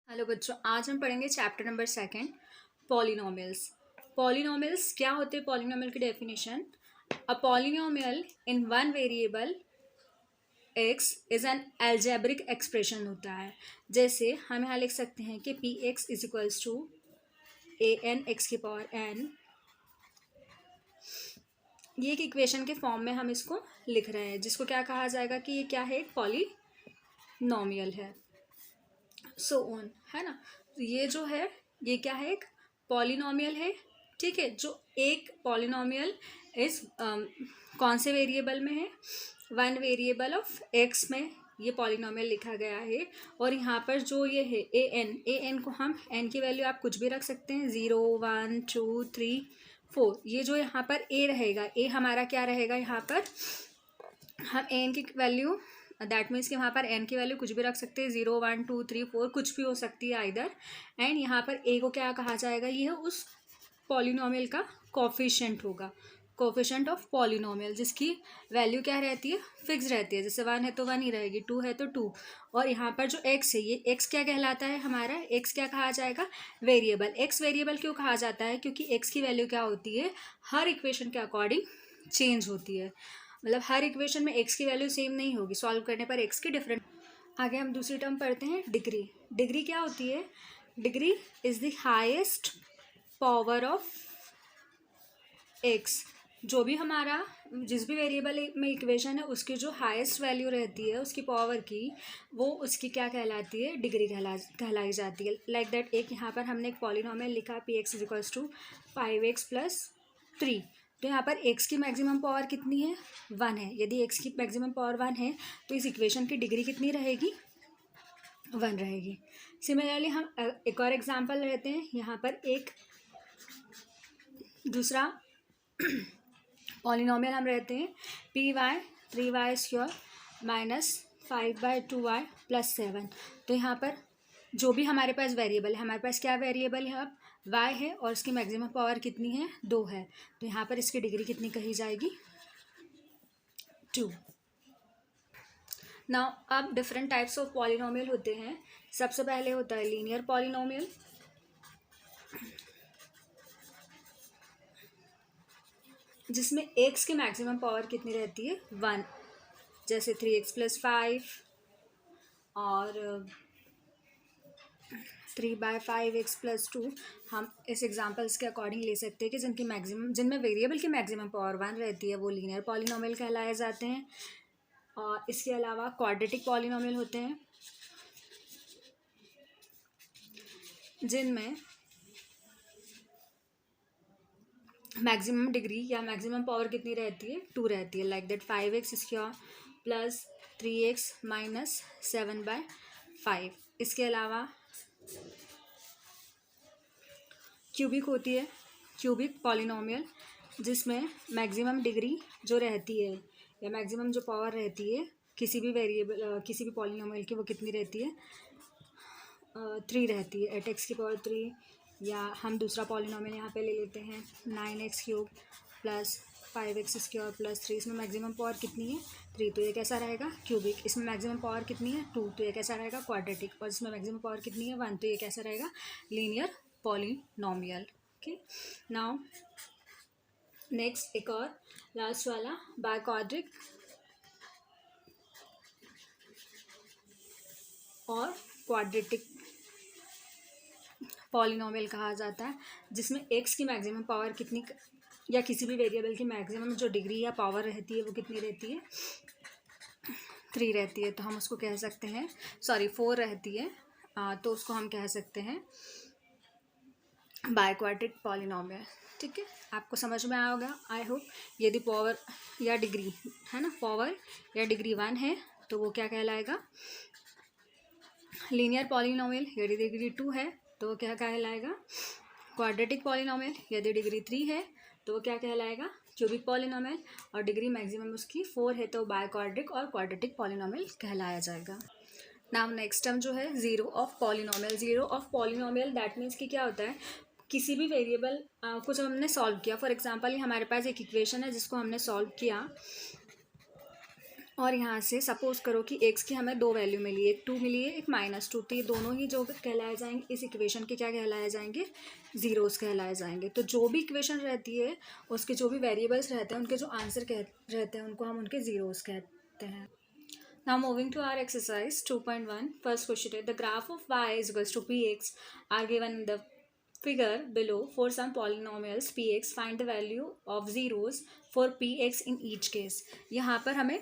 Hello बच्चों, आज हम पढ़ेंगे चैप्टर नंबर 2 पॉलिनोमियल्स। पॉलिनोमियल्स क्या होते हैं? पॉलिनोमियल की definition: a polynomial in one variable x is an algebraic expression होता है। जैसे हम यहाँ लिख सकते हैं कि p x is equals to a n x की पावर एन। ये एक इक्वेशन के फॉर्म में हम इसको लिख रहे हैं, जिसको क्या कहा जाएगा कि ये क्या है? एक पॉलिनोमियल है। सो ऑन, है ना। तो ये जो है, ये क्या है? एक पॉलिनोमियल है। ठीक है, जो एक पॉलिनोमियल इस कौन से वेरिएबल में है? वन वेरिएबल ऑफ एक्स में ये पॉलिनोमियल लिखा गया है। और यहाँ पर जो ये है ए एन को हम एन की वैल्यू आप कुछ भी रख सकते हैं, 0 1 2 3 4। ये जो यहाँ पर ए रहेगा, ए हमारा क्या रहेगा? यहाँ पर हम एन की वैल्यू, दैट मीन्स कि वहाँ पर एन की वैल्यू कुछ भी रख सकते हैं, 0 1 2 3 4 कुछ भी हो सकती है आइदर। एंड यहाँ पर ए को क्या कहा जाएगा? ये उस पॉलिनोमियल का कोफिशिएंट होगा, कोफिशिएंट ऑफ पॉलिनोमियल, जिसकी वैल्यू क्या रहती है? फिक्स रहती है। जैसे 1 है तो 1 ही रहेगी, 2 है तो 2। और यहाँ पर जो एक्स है, ये एक्स क्या कहलाता है? हमारा एक्स क्या कहा जाएगा? वेरिएबल। एक्स वेरिएबल क्यों कहा जाता है? क्योंकि एक्स की वैल्यू क्या होती है? हर इक्वेशन के अकॉर्डिंग चेंज होती है। मतलब हर इक्वेशन में एक्स की वैल्यू सेम नहीं होगी, सॉल्व करने पर एक्स की डिफरेंट। आगे हम दूसरी टर्म पढ़ते हैं, डिग्री। डिग्री क्या होती है? Degree is the highest power of x. जो भी हमारा जिस भी वेरिएबल में इक्वेशन है, उसकी जो हाईएस्ट वैल्यू रहती है उसकी पावर की, वो उसकी क्या कहलाती है? डिग्री कहलाई जाती है। लाइक दैट, एक यहाँ पर हमने एक पॉलिनोमियल लिखा p x is equals to 5x plus 3। तो यहाँ पर x की मैक्सिमम पावर कितनी है? 1 है। यदि x की मैक्सिमम पावर 1 है तो इस इक्वेशन की डिग्री कितनी रहेगी? 1 रहेगी। सिमिलरली हम एक और एग्जांपल लेते हैं। यहाँ पर एक दूसरा पॉलिनोमियल हम रहते हैं p y 3y square minus 5/2y plus 7। तो यहाँ पर जो भी हमारे पास वेरिएबल है, हमारे पास क्या वेरिएबल है? अब y है और इसकी मैक्सिमम पावर कितनी है? 2 है। तो यहाँ पर इसकी डिग्री कितनी कही जाएगी? 2। नाउ अब डिफरेंट टाइप्स ऑफ पॉलिनोमियल होते हैं। सबसे पहले होता है लीनियर पॉलिनोमियल, जिसमें एक्स की मैक्सिमम पावर कितनी रहती है? 1। जैसे 3x प्लस 5 और 3/5x प्लस 2। हम इस एग्जांपल्स के अकॉर्डिंग ले सकते हैं कि जिनमें वेरिएबल की मैक्सिमम पावर 1 रहती है, वो लीनियर पॉलिनोमियल कहलाए जाते हैं। और इसके अलावा क्वाड्रेटिक पॉलिनोमियल होते हैं, जिनमें मैक्सिमम डिग्री या मैक्सिमम पावर कितनी रहती है? 2 रहती है। Like that 5x square plus 3x minus 7/5। इसके अलावा क्यूबिक होती है, क्यूबिक पॉलिनोमियल, जिसमें मैक्सिमम डिग्री जो रहती है या मैक्सिमम जो पावर रहती है किसी भी वेरिएबल किसी भी पॉलिनोमियल की, वो कितनी रहती है? 3 रहती है। 8x की पावर 3। या हम दूसरा पॉलिनोमियल यहाँ पे ले लेते हैं 9x cube plus 5x square plus 3। इसमें मैक्सिमम पावर कितनी है? 3। तो ये कैसा रहेगा? क्यूबिक। इसमें मैक्सिमम पावर कितनी है? 2। तो ये कैसा रहेगा? क्वाड्रेटिक। और इसमें मैक्सिमम पावर कितनी है? 1। तो ये कैसा रहेगा? Linear polynomial. Okay, now next एक और लास्ट वाला बाइक्वाड्रिक और क्वाड्रेटिक पॉलिनोमियल कहा जाता है, जिसमें एक्स की मैक्सिमम पावर कितनी, या किसी भी वेरिएबल की मैक्सिमम जो डिग्री या पावर रहती है, वो कितनी रहती है? 3 रहती है। तो हम उसको कह सकते हैं, सॉरी 4 रहती है। तो उसको हम कह सकते हैं बाइक्वाड्रिक पॉलिनोमियल। ठीक है, आपको समझ में आया होगा आई होप। यदि पावर या डिग्री, है ना, पावर या डिग्री 1 है तो वो क्या कहलाएगा? Linear polynomial. यदि डिग्री 2 है तो वो क्या कहलाएगा? Quadratic polynomial. यदि डिग्री 3 है तो वो क्या कहलाएगा? Cubic polynomial. और डिग्री मैक्सिमम उसकी 4 है तो बाइक्वाड्रिक और क्वाड्रेटिक पॉलिनोमियल कहलाया जाएगा। नाउ नेक्स्ट टर्म जो है zero of polynomial. Zero of polynomial that means कि क्या होता है? किसी भी वेरिएबल को जब हमने सॉल्व किया, फॉर एग्जांपल हमारे पास एक इक्वेशन है जिसको हमने सॉल्व किया, और यहाँ से सपोज करो कि x की हमें दो वैल्यू मिली, एक 2 मिली है, एक -2, तो ये दोनों ही जो कहलाए जाएंगे इस इक्वेशन के क्या कहलाए जाएंगे, ज़ीरोज़ कहलाए जाएंगे। तो जो भी इक्वेशन रहती है उसके जो भी वेरिएबल्स रहते हैं उनके जो आंसर रहते हैं उनको हम उनके ज़ीरोज़ कहते हैं। Now moving to our exercise 2.1, first question, the graph of y is equals to px are given in the figure below. For some polynomials px, find the value of zeros for px in each case. यहाँ पर हमें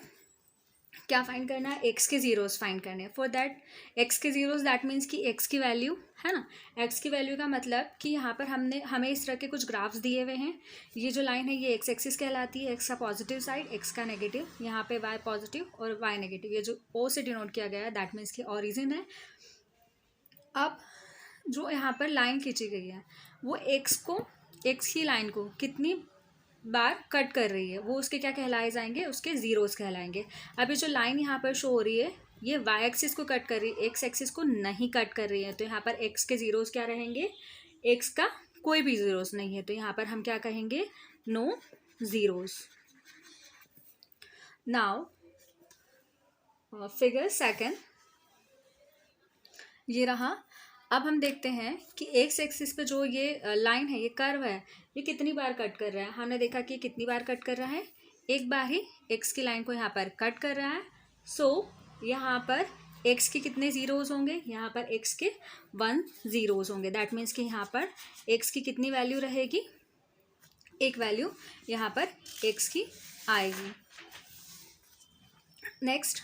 क्या find करना है, x के zeros find करने हैं। For that x के ज़ीरोज़ दैट मीन्स कि एक्स की वैल्यू है ना, एक्स की वैल्यू का मतलब कि यहाँ पर हमें इस तरह के कुछ ग्राफ्स दिए हुए हैं। ये जो लाइन है ये एक्स एक्सिस कहलाती है, एक्स का पॉजिटिव साइड, एक्स का नेगेटिव, यहाँ पे वाई पॉजिटिव और वाई नेगेटिव। ये जो ओ से डिनोट किया गया है दैट मीन्स कि ऑरिजिन है। अब जो यहाँ पर लाइन खींची गई है वो एक्स की लाइन को कितनी बार कट कर रही है, वो उसके क्या कहलाए जाएंगे, उसके ज़ीरोज़ कहलाएंगे। अभी जो लाइन यहाँ पर शो हो रही है ये वाई एक्सिस को कट कर रही है, एक्स एक्सिस को नहीं कट कर रही है, तो यहाँ पर एक्स के ज़ीरोज़ क्या रहेंगे, एक्स का कोई भी ज़ीरोज़ नहीं है, तो यहाँ पर हम क्या कहेंगे, no zeros. Now figure second ये रहा। अब हम देखते हैं कि एक्स एक्सिस पे जो ये लाइन है, ये कर्व है, ये कितनी बार कट कर रहा है। हमने देखा कि कितनी बार कट कर रहा है, एक बार ही एक्स की लाइन को यहाँ पर कट कर रहा है। सो यहाँ पर एक्स के कितने ज़ीरोज़ होंगे, यहाँ पर एक्स के 1 ज़ीरोज़ होंगे। दैट मीन्स कि यहाँ पर एक्स की कितनी वैल्यू रहेगी, एक वैल्यू यहाँ पर एक्स की आएगी। नेक्स्ट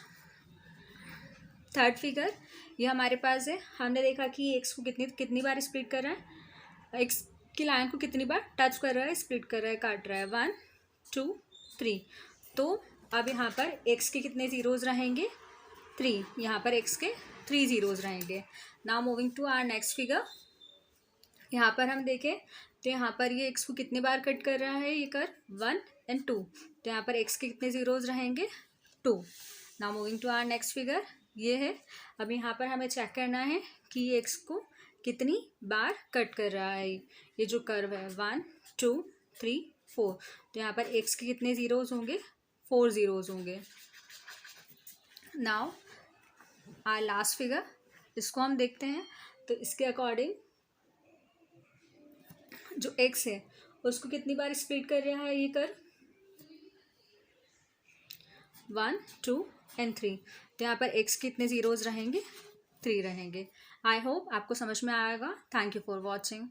थर्ड फिगर ये हमारे पास है। हमने देखा कि एक्स को कितनी बार स्प्लिट कर रहा है, एक्स की लाइन को कितनी बार टच कर रहा है, स्प्लिट कर रहा है, काट रहा है, 1 2 3। तो अब यहाँ पर एक्स के कितने ज़ीरोज़ रहेंगे, 3, यहाँ पर एक्स के 3 ज़ीरोज़ रहेंगे। Now moving to our next figure, यहाँ पर हम देखें तो यहाँ पर ये एक्स को कितनी बार कट कर रहा है, ये कर 1 and 2, तो यहाँ पर एक्स के कितने ज़ीरोज़ रहेंगे, 2। Now moving to our next figure ये है। अब यहाँ पर हमें चेक करना है कि ये एक्स को कितनी बार कट कर रहा है, ये जो कर्व है 1 2 3 4, तो यहाँ पर एक्स के कितने ज़ीरोज़ होंगे, 4 ज़ीरोज़ होंगे। नाउ आवर लास्ट फिगर, इसको हम देखते हैं तो इसके अकॉर्डिंग जो एक्स है उसको कितनी बार स्प्लिट कर रहा है, ये कर्व 1 2 and 3, तो यहाँ पर एक्स कितने ज़ीरोज़ रहेंगे, 3 रहेंगे। आई होप आपको समझ में आएगा। Thank you for watching.